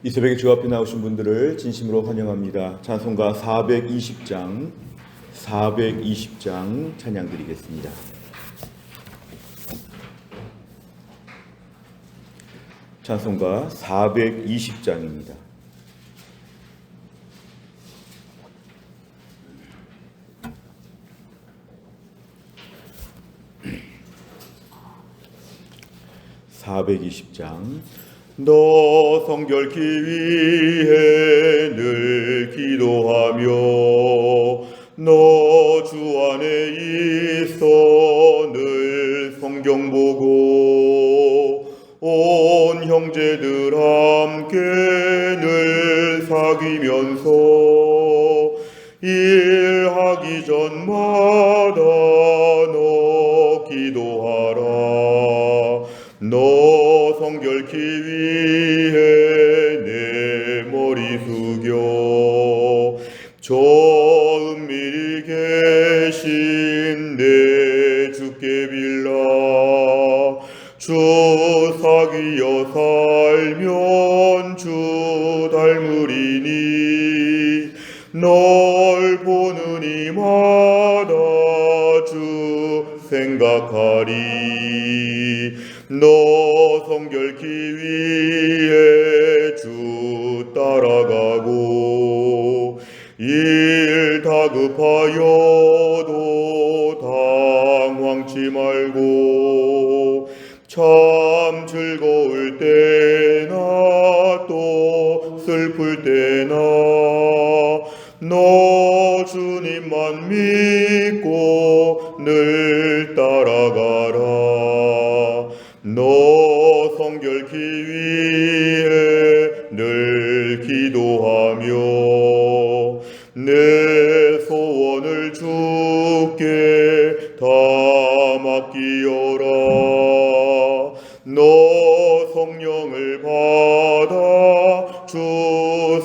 이 새벽에 주 앞에 나오신 분들을 진심으로 환영합니다. 찬송가 420장 찬양 드리겠습니다. 찬송가 420장입니다. 너 성결케 위해 늘 기도하며 너 주 안에 있어 늘 성경 보고 온 형제들 함께 늘 사귀면서 일하기 전마다 너 기도하라. 너 성결케 위해 내 머리 숙여 저 은밀히 계신 내 주께 빌라. 주 사귀어 살면 주 닮으리니 널 보는 이마다 주 생각하리. 너 성결케 위해 주 따라가고 일 다급하여도 당황치 말고 참 즐거울 때나 또 슬플 때나 너 주님만 믿고 늘 따라가라. 너 성결케 위해 늘 기도하며 내 소원을 주께 다 맡기어라. 너 성령을 받아 주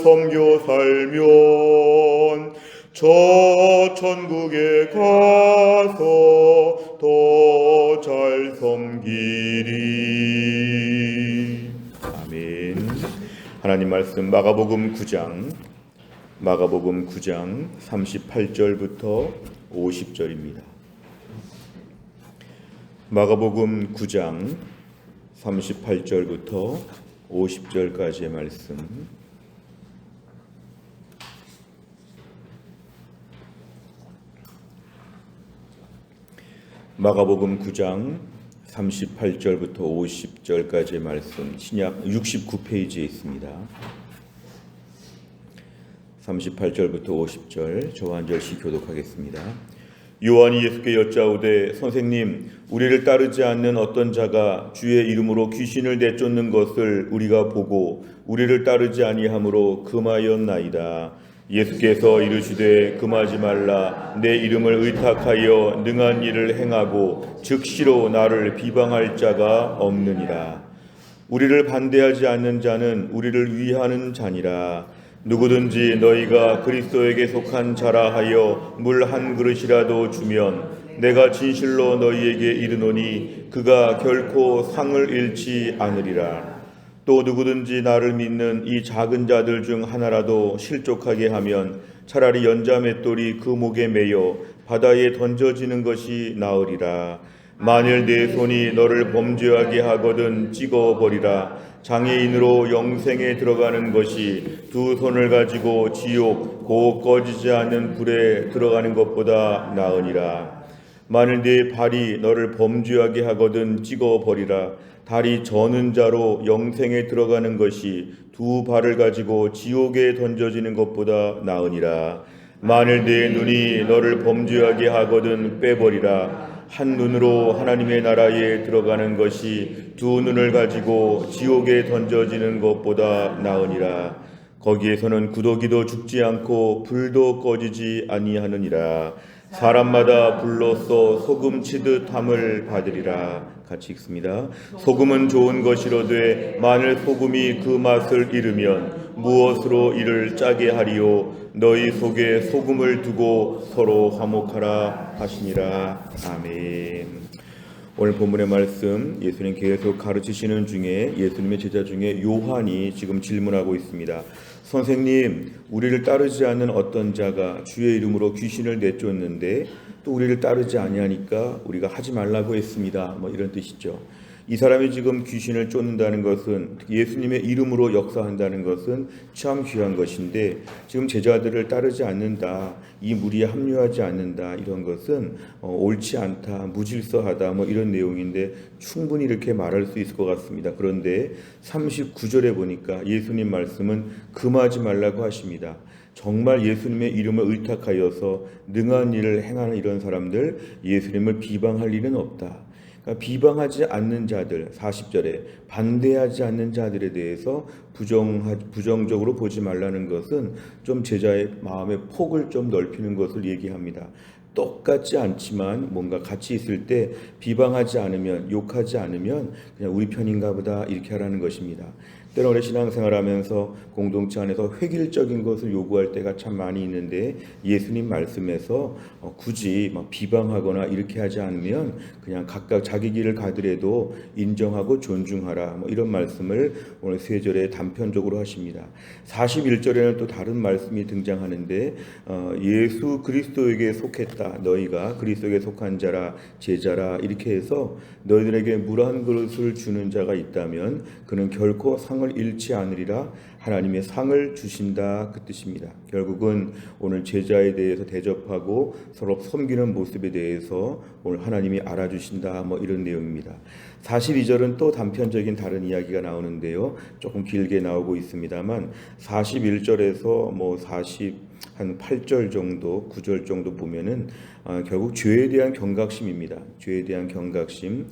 섬겨 살면 저 천국에 가서 더 잘 섬기리. 아멘. 하나님 말씀 마가복음 9장 38절부터 50절입니다. 마가복음 9장 38절부터 50절까지의 말씀. 마가복음 9장 38절부터 50절까지의 말씀, 신약 69페이지에 있습니다. 38절부터 50절 저와 한 절씩 교독하겠습니다. 요한이 예수께 여짜오되 선생님, 우리를 따르지 않는 어떤 자가 주의 이름으로 귀신을 내쫓는 것을 우리가 보고 우리를 따르지 아니하므로 금하였나이다. 예수께서 이르시되 금하지 말라. 내 이름을 의탁하여 능한 일을 행하고 즉시로 나를 비방할 자가 없느니라. 우리를 반대하지 않는 자는 우리를 위하는 자니라. 누구든지 너희가 그리스도에게 속한 자라 하여 물 한 그릇이라도 주면 내가 진실로 너희에게 이르노니 그가 결코 상을 잃지 않으리라. 또 누구든지 나를 믿는 이 작은 자들 중 하나라도 실족하게 하면 차라리 연자 맷돌이 그 목에 매여 바다에 던져지는 것이 나으리라. 만일 내 손이 너를 범죄하게 하거든 찍어버리라. 장애인으로 영생에 들어가는 것이 두 손을 가지고 지옥 곧 꺼지지 않는 불에 들어가는 것보다 나으니라. 만일 네 발이 너를 범죄하게 하거든 찍어버리라. 다리 저는 자로 영생에 들어가는 것이 두 발을 가지고 지옥에 던져지는 것보다 나으니라. 만일 네 눈이 너를 범죄하게 하거든 빼버리라. 한 눈으로 하나님의 나라에 들어가는 것이 두 눈을 가지고 지옥에 던져지는 것보다 나으니라. 거기에서는 구더기도 죽지 않고 불도 꺼지지 아니하느니라. 사람마다 불로써 소금 치듯 함을 받으리라. 같이 읽습니다. 소금은 좋은 것이로되 만일 소금이 그 맛을 잃으면 무엇으로 이를 짜게 하리요. 너희 속에 소금을 두고 서로 화목하라 하시니라. 아멘. 오늘 본문의 말씀 예수님 계속 가르치시는 중에 예수님의 제자 중에 요한이 지금 질문하고 있습니다. 선생님, 우리를 따르지 않는 어떤 자가 주의 이름으로 귀신을 내쫓는데 또 우리를 따르지 아니하니까 우리가 하지 말라고 했습니다. 뭐 이런 뜻이죠. 이 사람이 지금 귀신을 쫓는다는 것은 예수님의 이름으로 역사한다는 것은 참 귀한 것인데 지금 제자들을 따르지 않는다, 이 무리에 합류하지 않는다, 이런 것은 옳지 않다, 무질서하다, 뭐 이런 내용인데 충분히 이렇게 말할 수 있을 것 같습니다. 그런데 39절에 보니까 예수님 말씀은 금하지 말라고 하십니다. 정말 예수님의 이름을 의탁하여서 능한 일을 행하는 이런 사람들, 예수님을 비방할 일은 없다. 비방하지 않는 자들, 40절에 반대하지 않는 자들에 대해서 부정적으로 보지 말라는 것은 좀 제자의 마음의 폭을 좀 넓히는 것을 얘기합니다. 똑같지 않지만 뭔가 같이 있을 때 비방하지 않으면, 욕하지 않으면 그냥 우리 편인가 보다 이렇게 하라는 것입니다. 때로 오래 신앙생활하면서 공동체 안에서 획일적인 것을 요구할 때가 참 많이 있는데 예수님 말씀에서 굳이 비방하거나 이렇게 하지 않으면 그냥 각각 자기 길을 가더라도 인정하고 존중하라, 이런 말씀을 오늘 세 절에 단편적으로 하십니다. 41절에는 또 다른 말씀이 등장하는데 예수 그리스도에게 속했다, 너희가 그리스도에게 속한 자라, 제자라, 이렇게 해서 너희들에게 물 한 그릇을 주는 자가 있다면 그는 결코 상을 잃지 않으리라, 하나님의 상을 주신다, 그 뜻입니다. 결국은 오늘 제자에 대해서 대접하고 서로 섬기는 모습에 대해서 오늘 하나님이 알아주신다, 이런 내용입니다. 42절은 또 단편적인 다른 이야기가 나오는데요, 조금 길게 나오고 있습니다만 41절에서 48절 정도, 9절 정도 보면은 결국 죄에 대한 경각심입니다. 죄에 대한 경각심.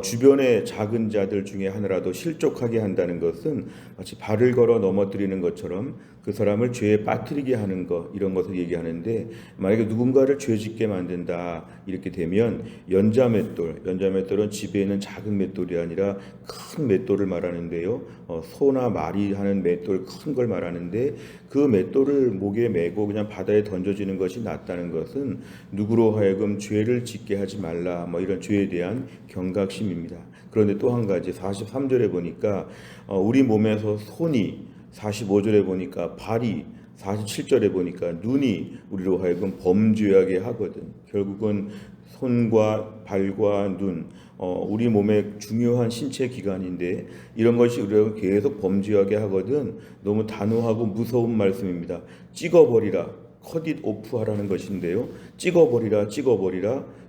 주변의 작은 자들 중에 하나라도 실족하게 한다는 것은 마치 발을 걸어 넘어뜨리는 것처럼 그 사람을 죄에 빠뜨리게 하는 것, 이런 것을 얘기하는데, 만약에 누군가를 죄짓게 만든다 이렇게 되면 연자맷돌은 집에 있는 작은 맷돌이 아니라 큰 맷돌을 말하는데요, 소나 말이 하는 맷돌, 큰 걸 말하는데 그 맷돌을 목에 메고 그냥 바다에 던져지는 것이 낫다는 것은 누구로 하여금 죄를 짓게 하지 말라, 이런 죄에 대한 경각심입니다. 그런데 또 한 가지 43절에 보니까 우리 몸에서 손이, 45절에 보니까 발이, 47절에 보니까 눈이 우리로 하여금 범죄하게 하거든. 결국은 손과 발과 눈, 우리 몸의 중요한 신체 기관인데 이런 것이 우리를 계속 범죄하게 하거든. 너무 단호하고 무서운 말씀입니다. 찍어버리라, 컷잇 오프하라는 것인데요, 찍어버리라,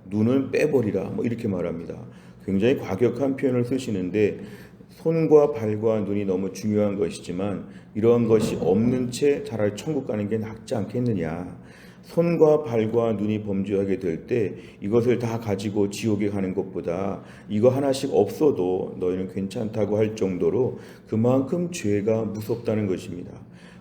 눈은 빼버리라, 이렇게 말합니다. 굉장히 과격한 표현을 쓰시는데 손과 발과 눈이 너무 중요한 것이지만 이러한 것이 없는 채 차라리 천국 가는 게 낫지 않겠느냐. 손과 발과 눈이 범죄하게 될 때 이것을 다 가지고 지옥에 가는 것보다 이거 하나씩 없어도 너희는 괜찮다고 할 정도로 그만큼 죄가 무섭다는 것입니다.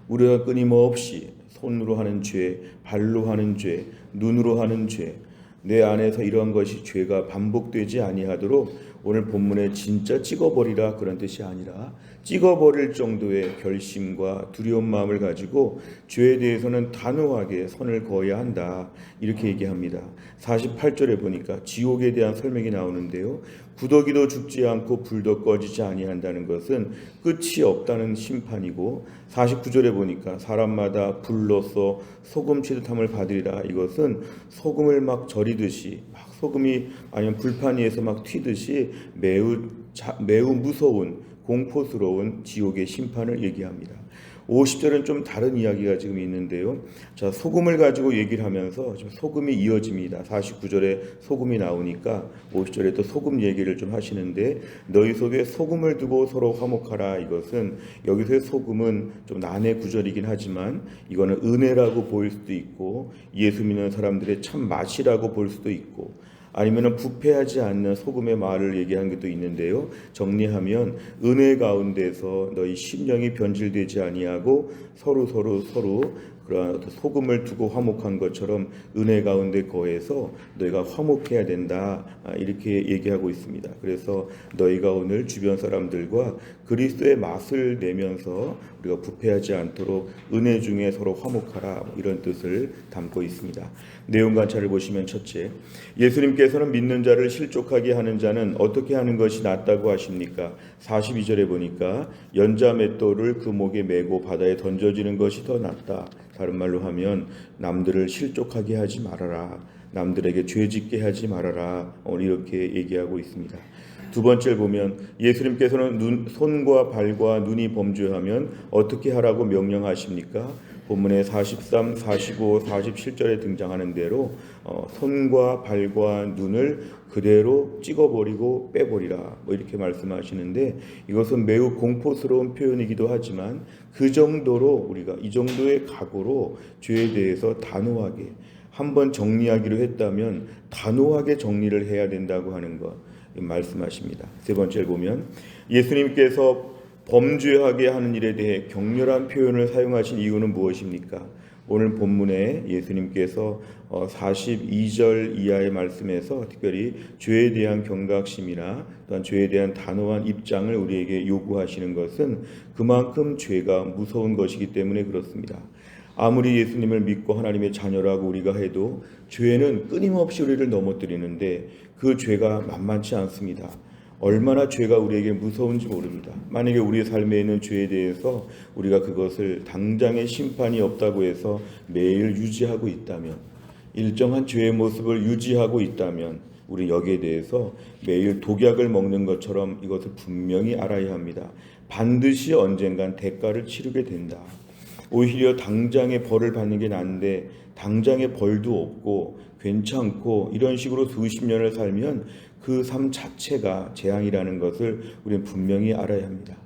우리가 끊임없이 손으로 하는 죄, 발로 하는 죄, 눈으로 하는 죄, 내 안에서 이러한 것이 죄가 반복되지 아니하도록 오늘 본문에 진짜 찍어버리라, 그런 뜻이 아니라 찍어버릴 정도의 결심과 두려운 마음을 가지고 죄에 대해서는 단호하게 선을 그어야 한다, 이렇게 얘기합니다. 48절에 보니까 지옥에 대한 설명이 나오는데요, 구더기도 죽지 않고 불도 꺼지지 아니한다는 것은 끝이 없다는 심판이고, 49절에 보니까 사람마다 불로써 소금 취듯함을 받으리라, 이것은 소금을 막 절이듯이 소금이 아니면 불판 위에서 막 튀듯이 매우 무서운 공포스러운 지옥의 심판을 얘기합니다. 50절은 좀 다른 이야기가 지금 있는데요, 자, 소금을 가지고 얘기를 하면서 소금이 이어집니다. 49절에 소금이 나오니까 50절에 또 소금 얘기를 좀 하시는데, 너희 속에 소금을 두고 서로 화목하라, 이것은 여기서의 소금은 좀 난해 구절이긴 하지만 이거는 은혜라고 보일 수도 있고 예수 믿는 사람들의 참 맛이라고 볼 수도 있고, 아니면 부패하지 않는 소금의 말을 얘기한 것도 있는데요, 정리하면 은혜 가운데서 너희 심령이 변질되지 아니하고 서로 그러한 어떤 소금을 두고 화목한 것처럼 은혜 가운데 거해서 너희가 화목해야 된다. 이렇게 얘기하고 있습니다. 그래서 너희가 오늘 주변 사람들과 그리스도의 맛을 내면서 우리가 부패하지 않도록 은혜 중에 서로 화목하라, 이런 뜻을 담고 있습니다. 내용 관찰을 보시면, 첫째, 예수님께서는 믿는 자를 실족하게 하는 자는 어떻게 하는 것이 낫다고 하십니까? 42절에 보니까 연자 맷돌을 그 목에 메고 바다에 던져지는 것이 더 낫다. 다른 말로 하면 남들을 실족하게 하지 말아라, 남들에게 죄짓게 하지 말아라, 이렇게 얘기하고 있습니다. 두 번째를 보면 예수님께서는 손과 발과 눈이 범죄하면 어떻게 하라고 명령하십니까? 본문의 43, 45, 47절에 등장하는 대로 손과 발과 눈을 그대로 찍어버리고 빼버리라, 이렇게 말씀하시는데, 이것은 매우 공포스러운 표현이기도 하지만 그 정도로 우리가 이 정도의 각오로 죄에 대해서 단호하게 한번 정리하기로 했다면 단호하게 정리를 해야 된다고 하는 것 말씀하십니다. 세 번째를 보면 예수님께서 범죄하게 하는 일에 대해 격렬한 표현을 사용하신 이유는 무엇입니까? 오늘 본문에 예수님께서 42절 이하의 말씀에서 특별히 죄에 대한 경각심이나 또한 죄에 대한 단호한 입장을 우리에게 요구하시는 것은 그만큼 죄가 무서운 것이기 때문에 그렇습니다. 아무리 예수님을 믿고 하나님의 자녀라고 우리가 해도 죄는 끊임없이 우리를 넘어뜨리는데 그 죄가 만만치 않습니다. 얼마나 죄가 우리에게 무서운지 모릅니다. 만약에 우리의 삶에 있는 죄에 대해서 우리가 그것을 당장의 심판이 없다고 해서 매일 유지하고 있다면, 일정한 죄의 모습을 유지하고 있다면 우리 여기에 대해서 매일 독약을 먹는 것처럼 이것을 분명히 알아야 합니다. 반드시 언젠간 대가를 치르게 된다. 오히려 당장의 벌을 받는 게 나은데 당장의 벌도 없고 괜찮고 이런 식으로 수십 년을 살면 그 삶 자체가 재앙이라는 것을 우리는 분명히 알아야 합니다.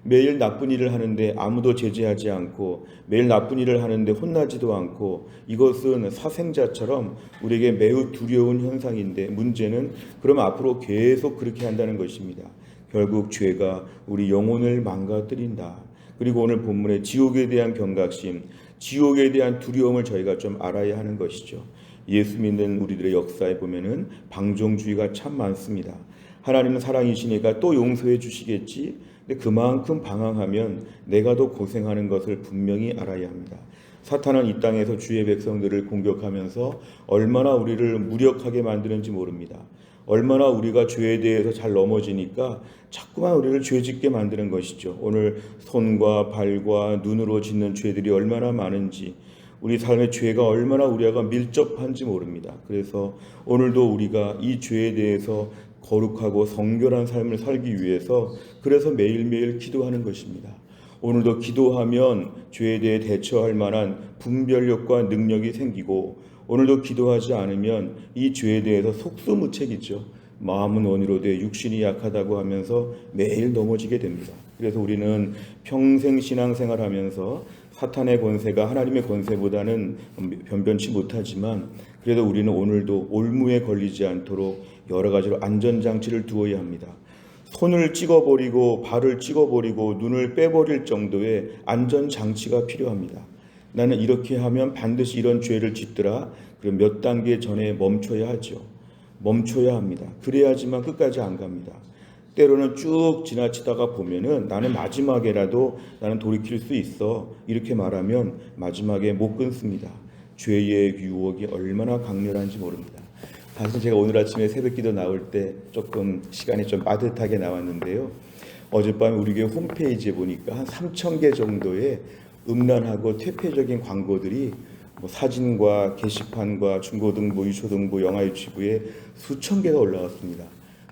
매일 나쁜 일을 하는데 아무도 제재하지 않고, 매일 나쁜 일을 하는데 혼나지도 않고, 이것은 사생자처럼 우리에게 매우 두려운 현상인데, 문제는 그럼 앞으로 계속 그렇게 한다는 것입니다. 결국 죄가 우리 영혼을 망가뜨린다. 그리고 오늘 본문의 지옥에 대한 경각심, 지옥에 대한 두려움을 저희가 좀 알아야 하는 것이죠. 예수 믿는 우리들의 역사에 보면은 방종주의가 참 많습니다. 하나님은 사랑이시니까 또 용서해 주시겠지. 근데 그만큼 방황하면 내가 더 고생하는 것을 분명히 알아야 합니다. 사탄은 이 땅에서 주의 백성들을 공격하면서 얼마나 우리를 무력하게 만드는지 모릅니다. 얼마나 우리가 죄에 대해서 잘 넘어지니까 자꾸만 우리를 죄짓게 만드는 것이죠. 오늘 손과 발과 눈으로 짓는 죄들이 얼마나 많은지, 우리 삶의 죄가 얼마나 우리와 밀접한지 모릅니다. 그래서 오늘도 우리가 이 죄에 대해서 거룩하고 성결한 삶을 살기 위해서 그래서 매일매일 기도하는 것입니다. 오늘도 기도하면 죄에 대해 대처할 만한 분별력과 능력이 생기고, 오늘도 기도하지 않으면 이 죄에 대해서 속수무책이죠. 마음은 원이로 돼 육신이 약하다고 하면서 매일 넘어지게 됩니다. 그래서 우리는 평생 신앙생활하면서 사탄의 권세가 하나님의 권세보다는 변변치 못하지만, 그래도 우리는 오늘도 올무에 걸리지 않도록 여러 가지로 안전장치를 두어야 합니다. 손을 찍어버리고 발을 찍어버리고 눈을 빼버릴 정도의 안전장치가 필요합니다. 나는 이렇게 하면 반드시 이런 죄를 짓더라. 그럼 몇 단계 전에 멈춰야 하죠. 멈춰야 합니다. 그래야지만 끝까지 안 갑니다. 때로는 쭉 지나치다가 보면은 나는 마지막에라도 나는 돌이킬 수 있어, 이렇게 말하면 마지막에 못 끊습니다. 죄의 유혹이 얼마나 강렬한지 모릅니다. 사실 제가 오늘 아침에 새벽기도 나올 때 조금 시간이 좀 빠듯하게 나왔는데요. 어젯밤에 우리 교회 홈페이지에 보니까 한 3,000개 정도의 음란하고 퇴폐적인 광고들이 사진과 게시판과 중고등부, 유초등부, 영아유치부에 수천 개가 올라왔습니다.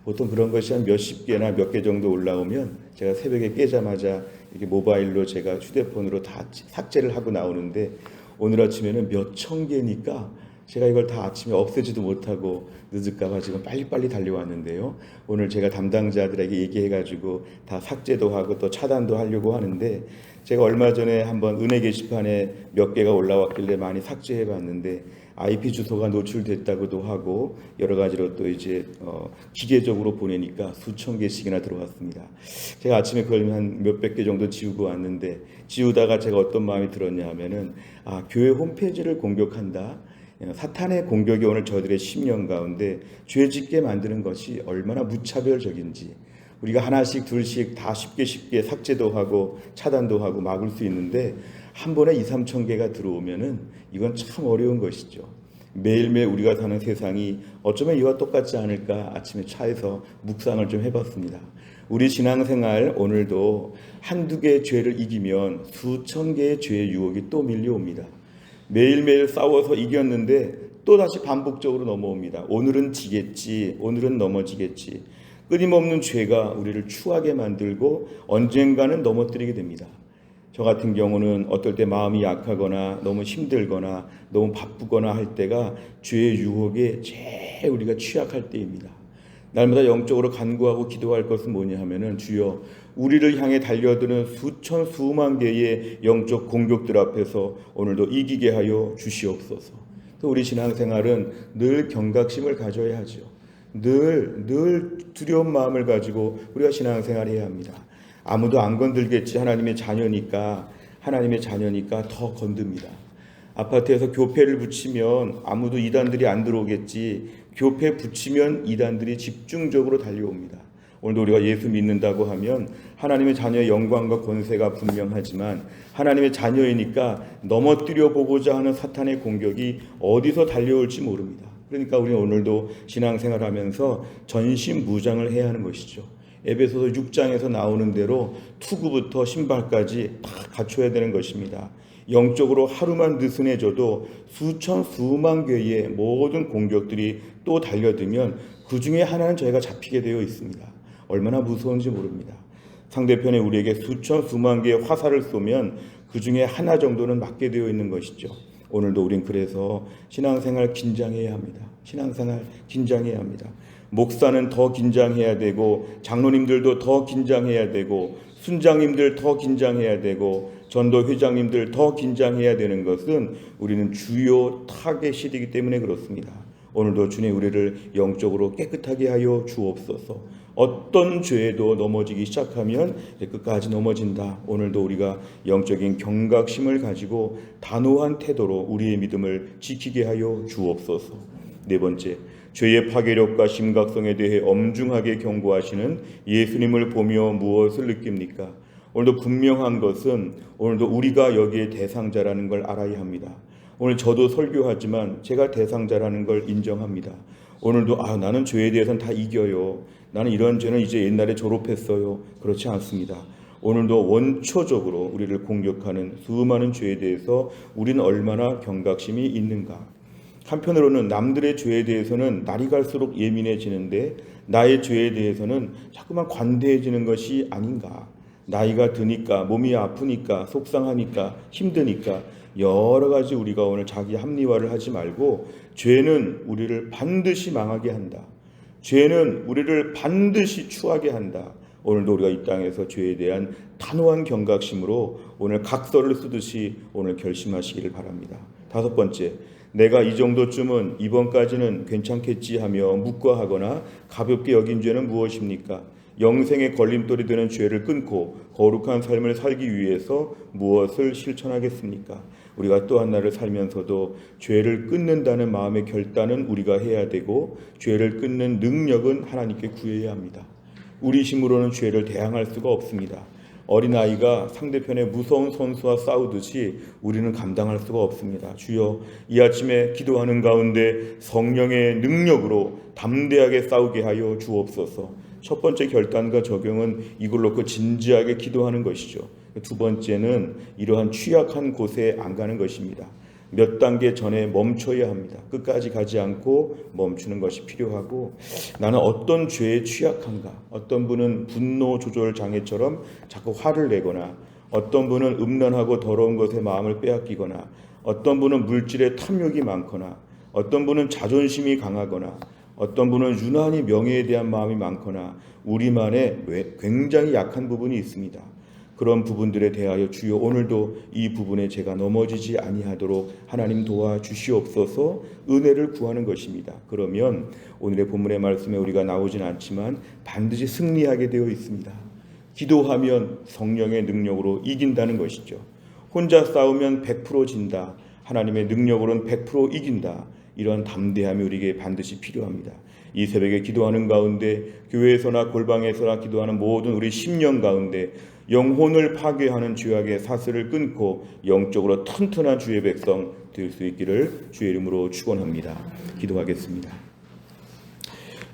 보통 그런 것이 한 몇십 개나 몇 개 정도 올라오면 제가 새벽에 깨자마자 이렇게 모바일로 제가 휴대폰으로 다 삭제를 하고 나오는데, 오늘 아침에는 몇천 개니까 제가 이걸 다 아침에 없애지도 못하고 늦을까봐 지금 빨리빨리 달려왔는데요. 오늘 제가 담당자들에게 얘기해가지고 다 삭제도 하고 또 차단도 하려고 하는데, 제가 얼마 전에 한번 은혜 게시판에 몇 개가 올라왔길래 많이 삭제해봤는데 IP 주소가 노출됐다고도 하고 여러 가지로 또 이제 기계적으로 보내니까 수천 개씩이나 들어왔습니다. 제가 아침에 그걸 한 몇백 개 정도 지우고 왔는데, 지우다가 제가 어떤 마음이 들었냐 하면은 교회 홈페이지를 공격한다. 사탄의 공격이 오늘 저들의 심령 가운데 죄 짓게 만드는 것이 얼마나 무차별적인지, 우리가 하나씩 둘씩 다 쉽게 삭제도 하고 차단도 하고 막을 수 있는데 한 번에 2, 3천 개가 들어오면은 이건 참 어려운 것이죠. 매일매일 우리가 사는 세상이 어쩌면 이와 똑같지 않을까 아침에 차에서 묵상을 좀 해봤습니다. 우리 신앙생활 오늘도 한두 개의 죄를 이기면 수천 개의 죄의 유혹이 또 밀려옵니다. 매일매일 싸워서 이겼는데 또다시 반복적으로 넘어옵니다. 오늘은 지겠지, 오늘은 넘어지겠지. 끊임없는 죄가 우리를 추하게 만들고 언젠가는 넘어뜨리게 됩니다. 저 같은 경우는 어떨 때 마음이 약하거나 너무 힘들거나 너무 바쁘거나 할 때가 죄의 유혹에 제일 우리가 취약할 때입니다. 날마다 영적으로 간구하고 기도할 것은 뭐냐 하면은, 주여 우리를 향해 달려드는 수천 수만 개의 영적 공격들 앞에서 오늘도 이기게 하여 주시옵소서. 또 우리 신앙생활은 늘 경각심을 가져야 하죠. 늘 두려운 마음을 가지고 우리가 신앙생활을 해야 합니다. 아무도 안 건들겠지, 하나님의 자녀니까 더 건듭니다. 아파트에서 교패를 붙이면 아무도 이단들이 안 들어오겠지, 교패 붙이면 이단들이 집중적으로 달려옵니다. 오늘도 우리가 예수 믿는다고 하면 하나님의 자녀의 영광과 권세가 분명하지만 하나님의 자녀이니까 넘어뜨려 보고자 하는 사탄의 공격이 어디서 달려올지 모릅니다. 그러니까 우리는 오늘도 신앙생활하면서 전신무장을 해야 하는 것이죠. 에베소서 6장에서 나오는 대로 투구부터 신발까지 다 갖춰야 되는 것입니다. 영적으로 하루만 느슨해져도 수천 수만 개의 모든 공격들이 또 달려들면 그 중에 하나는 저희가 잡히게 되어 있습니다. 얼마나 무서운지 모릅니다. 상대편에 우리에게 수천 수만 개의 화살을 쏘면 그 중에 하나 정도는 맞게 되어 있는 것이죠. 오늘도 우린 그래서 신앙생활 긴장해야 합니다. 신앙생활 긴장해야 합니다. 목사는 더 긴장해야 되고, 장로님들도 더 긴장해야 되고, 순장님들 더 긴장해야 되고, 전도 회장님들 더 긴장해야 되는 것은 우리는 주요 타겟이기 때문에 그렇습니다. 오늘도 주님 우리를 영적으로 깨끗하게 하여 주옵소서. 어떤 죄에도 넘어지기 시작하면 끝까지 넘어진다. 오늘도 우리가 영적인 경각심을 가지고 단호한 태도로 우리의 믿음을 지키게 하여 주옵소서. 네 번째, 죄의 파괴력과 심각성에 대해 엄중하게 경고하시는 예수님을 보며 무엇을 느낍니까? 오늘도 분명한 것은 오늘도 우리가 여기에 대상자라는 걸 알아야 합니다. 오늘 저도 설교하지만 제가 대상자라는 걸 인정합니다. 오늘도 나는 죄에 대해서는 다 이겨요. 나는 이런 죄는 이제 옛날에 졸업했어요. 그렇지 않습니다. 오늘도 원초적으로 우리를 공격하는 수많은 죄에 대해서 우리는 얼마나 경각심이 있는가. 한편으로는 남들의 죄에 대해서는 날이 갈수록 예민해지는데 나의 죄에 대해서는 자꾸만 관대해지는 것이 아닌가. 나이가 드니까, 몸이 아프니까, 속상하니까, 힘드니까 여러 가지 우리가 오늘 자기 합리화를 하지 말고, 죄는 우리를 반드시 망하게 한다. 죄는 우리를 반드시 추하게 한다. 오늘도 우리가 이 땅에서 죄에 대한 단호한 경각심으로 오늘 각서를 쓰듯이 오늘 결심하시기를 바랍니다. 다섯 번째, 내가 이 정도쯤은 이번까지는 괜찮겠지 하며 묵과하거나 가볍게 여긴 죄는 무엇입니까? 영생의 걸림돌이 되는 죄를 끊고 거룩한 삶을 살기 위해서 무엇을 실천하겠습니까? 우리가 또 한 날을 살면서도 죄를 끊는다는 마음의 결단은 우리가 해야 되고, 죄를 끊는 능력은 하나님께 구해야 합니다. 우리 힘으로는 죄를 대항할 수가 없습니다. 어린아이가 상대편의 무서운 선수와 싸우듯이 우리는 감당할 수가 없습니다. 주여, 이 아침에 기도하는 가운데 성령의 능력으로 담대하게 싸우게 하여 주옵소서. 첫 번째 결단과 적용은 이걸 놓고 진지하게 기도하는 것이죠. 두 번째는 이러한 취약한 곳에 안 가는 것입니다. 몇 단계 전에 멈춰야 합니다. 끝까지 가지 않고 멈추는 것이 필요하고, 나는 어떤 죄에 취약한가? 어떤 분은 분노 조절 장애처럼 자꾸 화를 내거나, 어떤 분은 음란하고 더러운 것에 마음을 빼앗기거나, 어떤 분은 물질에 탐욕이 많거나, 어떤 분은 자존심이 강하거나 어떤 분은 유난히 명예에 대한 마음이 많거나 우리만의 굉장히 약한 부분이 있습니다. 그런 부분들에 대하여 주여 오늘도 이 부분에 제가 넘어지지 아니하도록 하나님 도와주시옵소서 은혜를 구하는 것입니다. 그러면 오늘의 본문의 말씀에 우리가 나오진 않지만 반드시 승리하게 되어 있습니다. 기도하면 성령의 능력으로 이긴다는 것이죠. 혼자 싸우면 100% 진다. 하나님의 능력으로는 100% 이긴다. 이런 담대함이 우리에게 반드시 필요합니다. 이 새벽에 기도하는 가운데 교회에서나 골방에서나 기도하는 모든 우리 심령 가운데 영혼을 파괴하는 죄악의 사슬을 끊고 영적으로 튼튼한 주의 백성 될 수 있기를 주의 이름으로 축원합니다. 기도하겠습니다.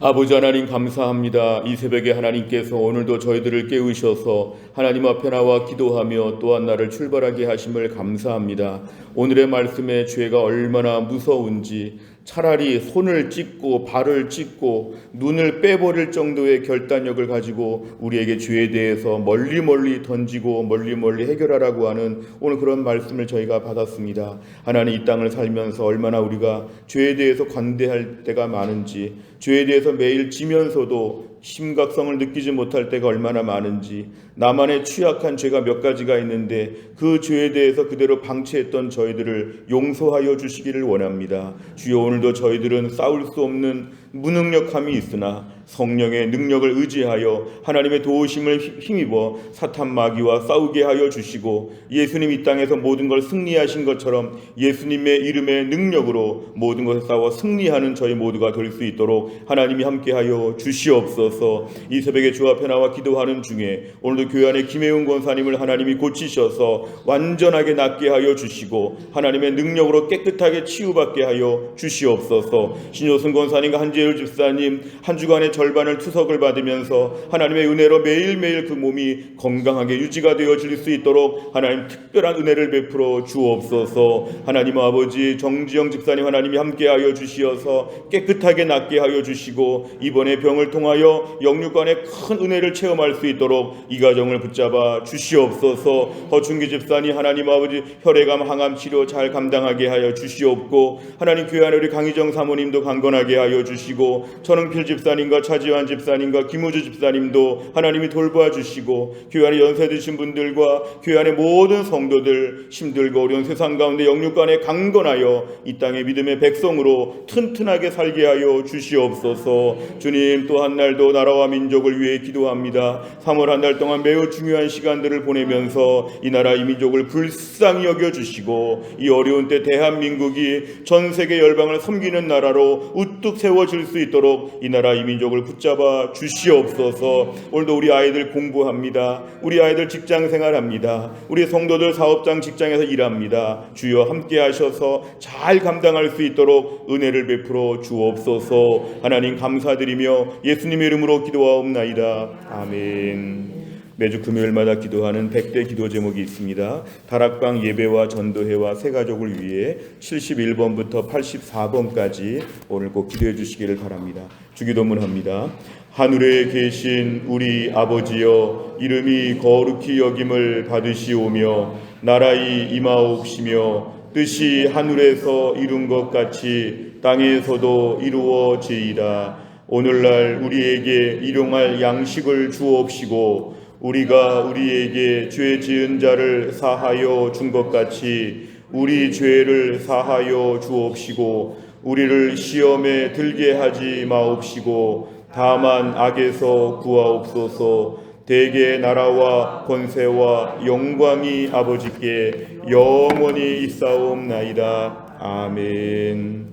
아버지 하나님 감사합니다. 이 새벽에 하나님께서 오늘도 저희들을 깨우셔서 하나님 앞에 나와 기도하며 또한 나를 출발하게 하심을 감사합니다. 오늘의 말씀에 죄가 얼마나 무서운지 차라리 손을 찢고 발을 찢고 눈을 빼버릴 정도의 결단력을 가지고 우리에게 죄에 대해서 멀리 던지고 멀리 해결하라고 하는 오늘 그런 말씀을 저희가 받았습니다. 하나님 이 땅을 살면서 얼마나 우리가 죄에 대해서 관대할 때가 많은지 죄에 대해서 매일 지면서도 심각성을 느끼지 못할 때가 얼마나 많은지 나만의 취약한 죄가 몇 가지가 있는데 그 죄에 대해서 그대로 방치했던 저희들을 용서하여 주시기를 원합니다. 주여 오늘도 저희들은 싸울 수 없는 무능력함이 있으나 성령의 능력을 의지하여 하나님의 도우심을 힘입어 사탄 마귀와 싸우게 하여 주시고 예수님 이 땅에서 모든 걸 승리하신 것처럼 예수님의 이름의 능력으로 모든 것을 싸워 승리하는 저희 모두가 될 수 있도록 하나님이 함께하여 주시옵소서. 이 새벽에 주 앞에 나와 기도하는 중에 오늘도 교회 안에 김혜웅 권사님을 하나님이 고치셔서 완전하게 낫게 하여 주시고 하나님의 능력으로 깨끗하게 치유받게 하여 주시옵소서. 신효승 권사님과 한재율 집사님 한 주간의 절반을 투석을 받으면서 하나님의 은혜로 매일매일 그 몸이 건강하게 유지가 되어질 수 있도록 하나님 특별한 은혜를 베풀어 주옵소서. 하나님 아버지 정지영 집사님 하나님이 함께하여 주시어서 깨끗하게 낫게 하여 주시고 이번에 병을 통하여 영육간의 큰 은혜를 체험할 수 있도록 이 가정을 붙잡아 주시옵소서. 허충기 집사님 하나님 아버지 혈액암 항암 치료 잘 감당하게 하여 주시옵고 하나님 교회 안에 우리 강희정 사모님도 강건하게 하여 주시고 전흥필 집사님과 차지환 집사님과 김우주 집사님도 하나님이 돌봐 주시고 교회 안에 연세 드신 분들과 교회 안에 모든 성도들 힘들고 어려운 세상 가운데 영육간에 강건하여 이 땅의 믿음의 백성으로 튼튼하게 살게 하여 주시옵소서. 주님 또 한 날도 나라와 민족을 위해 기도합니다. 3월 한 달 동안 매우 중요한 시간들을 보내면서 이 나라 이 민족을 불쌍히 여겨주시고 이 어려운 때 대한민국이 전 세계 열방을 섬기는 나라로 우뚝 세워질 수 있도록 이 나라 이 민족을 붙잡아 주시옵소서. 오늘도 우리 아이들 공부합니다. 우리 아이들 직장 생활합니다. 우리 성도들 사업장 직장에서 일합니다. 주여 함께 하셔서 잘 감당할 수 있도록 은혜를 베풀어 주옵소서. 하나님 감사드리며 예수님의 이름으로 기도하옵나이다. 아멘. 매주 금요일마다 기도하는 100대 기도 제목이 있습니다. 다락방 예배와 전도회와 새가족을 위해 71번부터 84번까지 오늘 꼭 기도해 주시기를 바랍니다. 주기도문 합니다. 하늘에 계신 우리 아버지여 이름이 거룩히 여김을 받으시오며 나라의 임하옵시며 뜻이 하늘에서 이룬 것 같이 땅에서도 이루어지이다. 오늘날 우리에게 일용할 양식을 주옵시고 우리가 우리에게 죄 지은 자를 사하여 준 것 같이 우리 죄를 사하여 주옵시고 우리를 시험에 들게 하지 마옵시고 다만 악에서 구하옵소서. 대개 나라와 권세와 영광이 아버지께 영원히 있사옵나이다. 아멘.